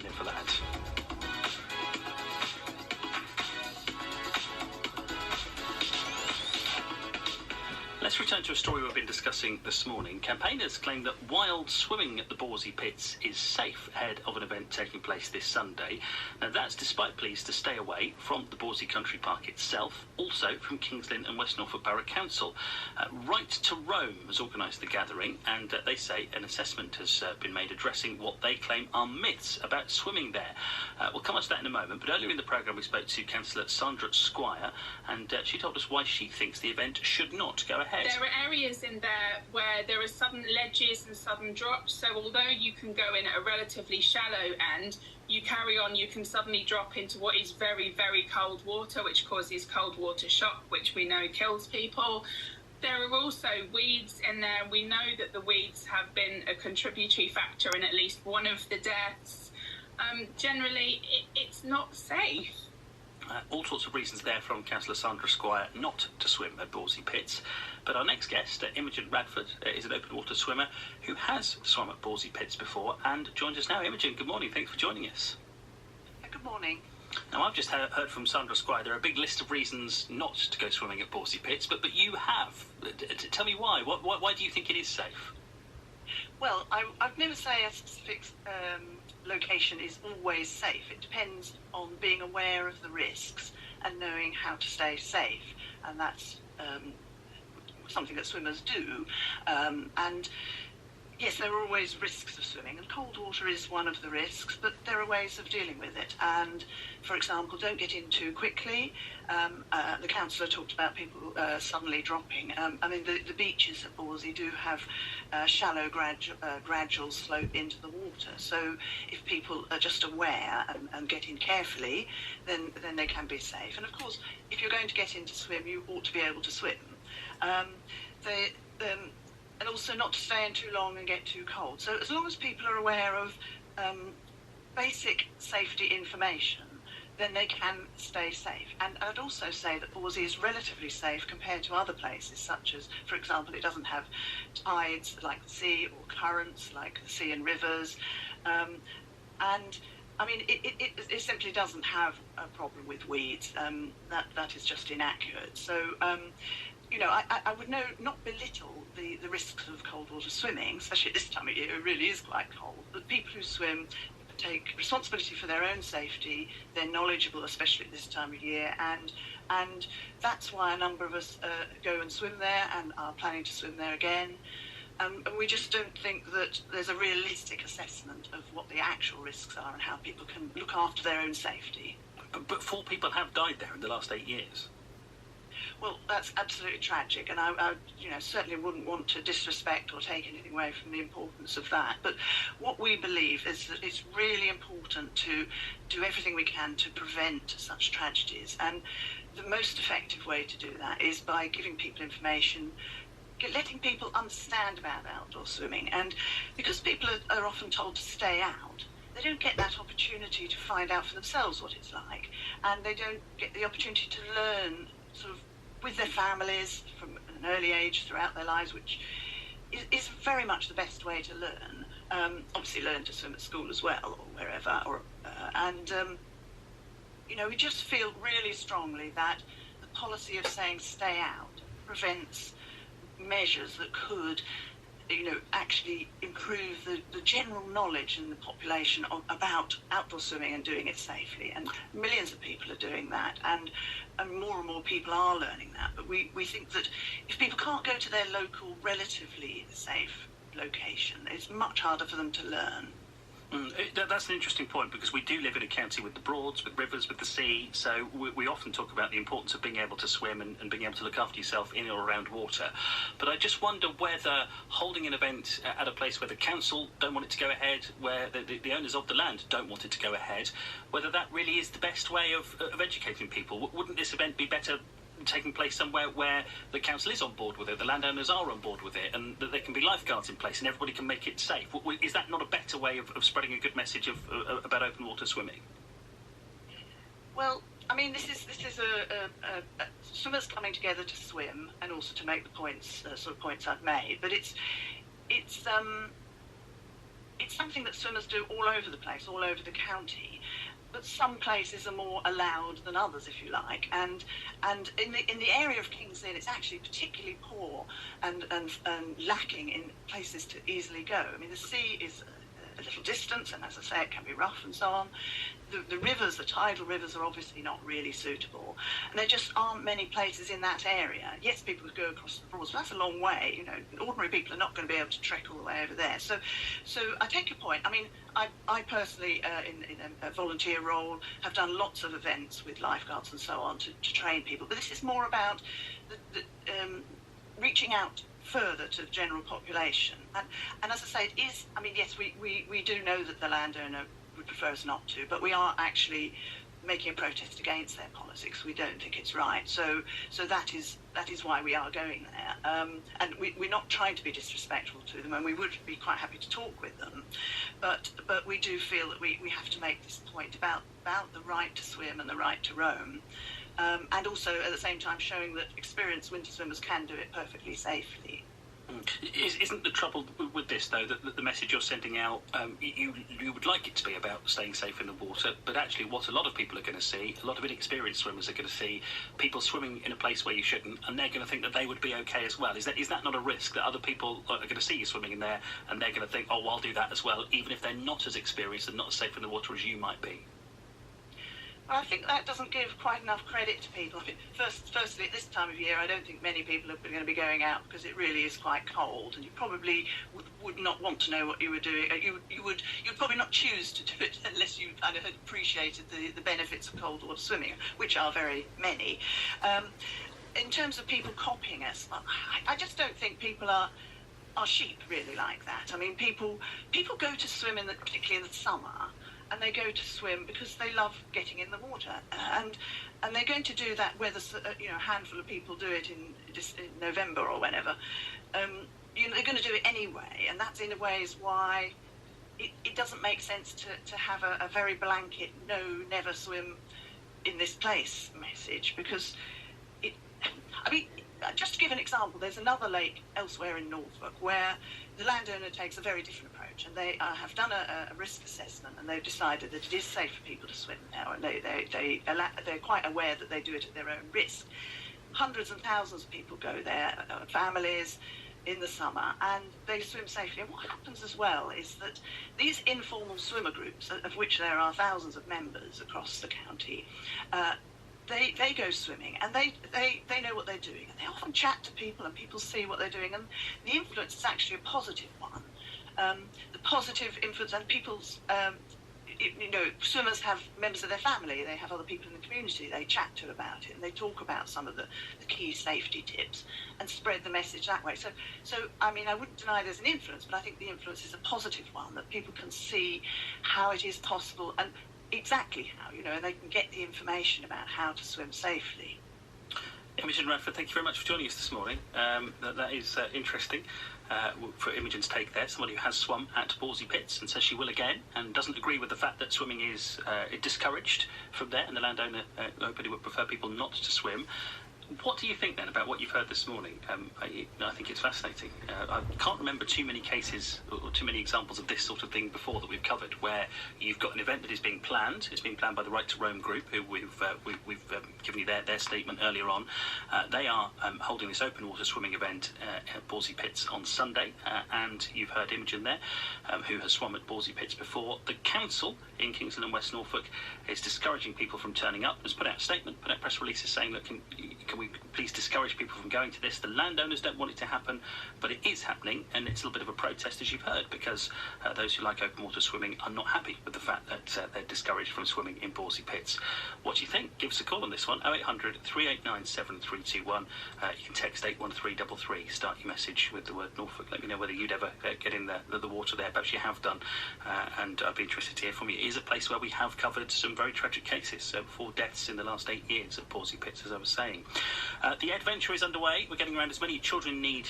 in for that. Let's return to a story we've been discussing this morning. Campaigners claim that wild swimming at the Borsey Pits is safe ahead of an event taking place this Sunday. Now, that's despite pleas to stay away from the Borsey Country Park itself, also from Kings Lynn and West Norfolk Borough Council. Right to Roam has organised the gathering, and they say an assessment has been made addressing what they claim are myths about swimming there. We'll come on to that in a moment, but earlier in the programme we spoke to Councillor Sandra Squire, and she told us why she thinks the event should not go ahead. There are areas in there where there are sudden ledges and sudden drops, so although you can go in at a relatively shallow end, you carry on, you can suddenly drop into what is very, very cold water, which causes cold water shock, which we know kills people. There are also weeds in there. We know that the weeds have been a contributory factor in at least one of the deaths. Generally, it's not safe. All sorts of reasons there from Councillor Sandra Squire not to swim at Borsey Pits. But our next guest, Imogen Radford, is an open water swimmer who has swum at Borsey Pits before and joins us now. Imogen, good morning. Thanks for joining us. Good morning. Now, I've just heard from Sandra Squire there are a big list of reasons not to go swimming at Borsey Pits, but you have. Tell me why. Why do you think it is safe? Well, I'd never say a specific location is always safe. It depends on being aware of the risks and knowing how to stay safe, and that's something that swimmers do. And yes, there are always risks of swimming, and cold water is one of the risks, but there are ways of dealing with it. And, for example, don't get in too quickly. The councillor talked about people suddenly dropping. I mean, the beaches at Borsey do have shallow gradual slope into the water. So if people are just aware and get in carefully, then they can be safe. And, of course, if you're going to get in to swim, you ought to be able to swim. And also not to stay in too long and get too cold. So as long as people are aware of basic safety information, then they can stay safe. And I'd also say that Borsey is relatively safe compared to other places, such as, for example, it doesn't have tides like the sea or currents like the sea and rivers. And, I mean, it simply doesn't have a problem with weeds. That is just inaccurate. So, you know, I would not belittle the risks of cold water swimming, especially at this time of year. It really is quite cold. But people who swim take responsibility for their own safety. They're knowledgeable, especially at this time of year, and that's why a number of us go and swim there and are planning to swim there again. And we just don't think that there's a realistic assessment of what the actual risks are and how people can look after their own safety. But 4 people have died there in the last 8 years. Well, that's absolutely tragic, and I certainly wouldn't want to disrespect or take anything away from the importance of that. But what we believe is that it's really important to do everything we can to prevent such tragedies, and the most effective way to do that is by giving people information, letting people understand about outdoor swimming. And because people are often told to stay out, they don't get that opportunity to find out for themselves what it's like, and they don't get the opportunity to learn sort of with their families from an early age throughout their lives, which is very much the best way to learn. Obviously learn to swim at school as well, or wherever. We just feel really strongly that the policy of saying stay out prevents measures that could actually improve the general knowledge in the population about outdoor swimming and doing it safely. And millions of people are doing that, and more and more people are learning that. But we think that if people can't go to their local, relatively safe location, it's much harder for them to learn. That's an interesting point, because we do live in a county with the Broads, with rivers, with the sea, so we often talk about the importance of being able to swim and being able to look after yourself in or around water. But I just wonder whether holding an event at a place where the council don't want it to go ahead, where the owners of the land don't want it to go ahead, whether that really is the best way of educating people. Wouldn't this event be better taking place somewhere where the council is on board with it, the landowners are on board with it, and that there can be lifeguards in place and everybody can make it safe? Is that not a better way of spreading a good message about open water swimming? Well, I mean, this is a swimmers coming together to swim and also to make the points I've made. But it's it's something that swimmers do all over the place, all over the county. But some places are more allowed than others, if you like. And in the area of King's Lynn, it's actually particularly poor and lacking in places to easily go. I mean, the sea is a little distance, and as I say, it can be rough and so on. The rivers, the tidal rivers, are obviously not really suitable, and there just aren't many places in that area. Yes, people could go across the Broads, but that's a long way. You know, ordinary people are not going to be able to trek all the way over there. So I take your point. I mean, I personally, in a volunteer role, have done lots of events with lifeguards and so on to train people, but this is more about reaching out further to the general population. And as I say, it is, I mean, yes, we do know that the landowner would prefer us not to, but we are actually making a protest against their politics. We don't think it's right. So that is why we are going there. And we're not trying to be disrespectful to them, and we would be quite happy to talk with them. But we do feel that we have to make this point about the right to swim and the right to roam. And also at the same time showing that experienced winter swimmers can do it perfectly safely. Isn't the trouble with this, though, that the message you're sending out, you would like it to be about staying safe in the water, but actually what a lot of people are going to see, a lot of inexperienced swimmers are going to see people swimming in a place where you shouldn't, and they're going to think that they would be okay as well. Is that not a risk, that other people are going to see you swimming in there, and they're going to think, oh, well, I'll do that as well, even if they're not as experienced and not as safe in the water as you might be? Well, I think that doesn't give quite enough credit to people. I mean, firstly, at this time of year, I don't think many people are going to be going out because it really is quite cold, and you probably would not want to know what you were doing. You'd probably not choose to do it unless you kind of had appreciated the benefits of cold water swimming, which are very many. In terms of people copying us, I just don't think people are sheep really like that. I mean, people go to swim particularly in the summer. And they go to swim because they love getting in the water, and they're going to do that whether a handful of people do it in November or whenever. They're going to do it anyway, and that's in a way is why it doesn't make sense to have a very blanket no, never swim in this place message, because just to give an example, there's another lake elsewhere in Norfolk where the landowner takes a very different approach, and they have done a risk assessment, and they've decided that it is safe for people to swim now, and they're quite aware that they do it at their own risk. Hundreds and thousands of people go there, families, in the summer, and they swim safely. And what happens as well is that these informal swimmer groups, of which there are thousands of members across the county, they go swimming, and they know what they're doing, and they often chat to people, and people see what they're doing, and the influence is actually a positive one. The positive influence, and people's, swimmers have members of their family, they have other people in the community they chat to about it, and they talk about some of the key safety tips and spread the message that way. So I mean, I wouldn't deny there's an influence, but I think the influence is a positive one, that people can see how it is possible, and exactly how, and they can get the information about how to swim safely. Imogen Radford, thank you very much for joining us this morning. That is interesting for Imogen's take there. Somebody who has swum at Bawsey Pits and says she will again, and doesn't agree with the fact that swimming is discouraged from there, and the landowner nobody would prefer people not to swim. What do you think then about what you've heard this morning? I think it's fascinating. I can't remember too many cases or too many examples of this sort of thing before that we've covered, where you've got an event that is being planned. It's being planned by the Right to Roam group, who we've given you their statement earlier on. They are holding this open water swimming event at Bawsey Pits on Sunday, and you've heard Imogen there, who has swum at Bawsey Pits before. The council in Kingston and West Norfolk is discouraging people from turning up. Has put out a statement, put out press releases saying that can we please discourage people from going to this. The landowners don't want it to happen, but it is happening, and it's a little bit of a protest, as you've heard, because those who like open water swimming are not happy with the fact that they're discouraged from swimming in Bawsey Pits. What do you think? Give us a call on this one, 0800 389 7321. You can text 81333, start your message with the word Norfolk. Let me know whether you'd ever get in the water there. Perhaps you have done, and I'd be interested to hear from you. It is a place where we have covered some very tragic cases, 4 deaths in the last 8 years at Bawsey Pits, as I was saying. The adventure is underway. We're getting around as many children need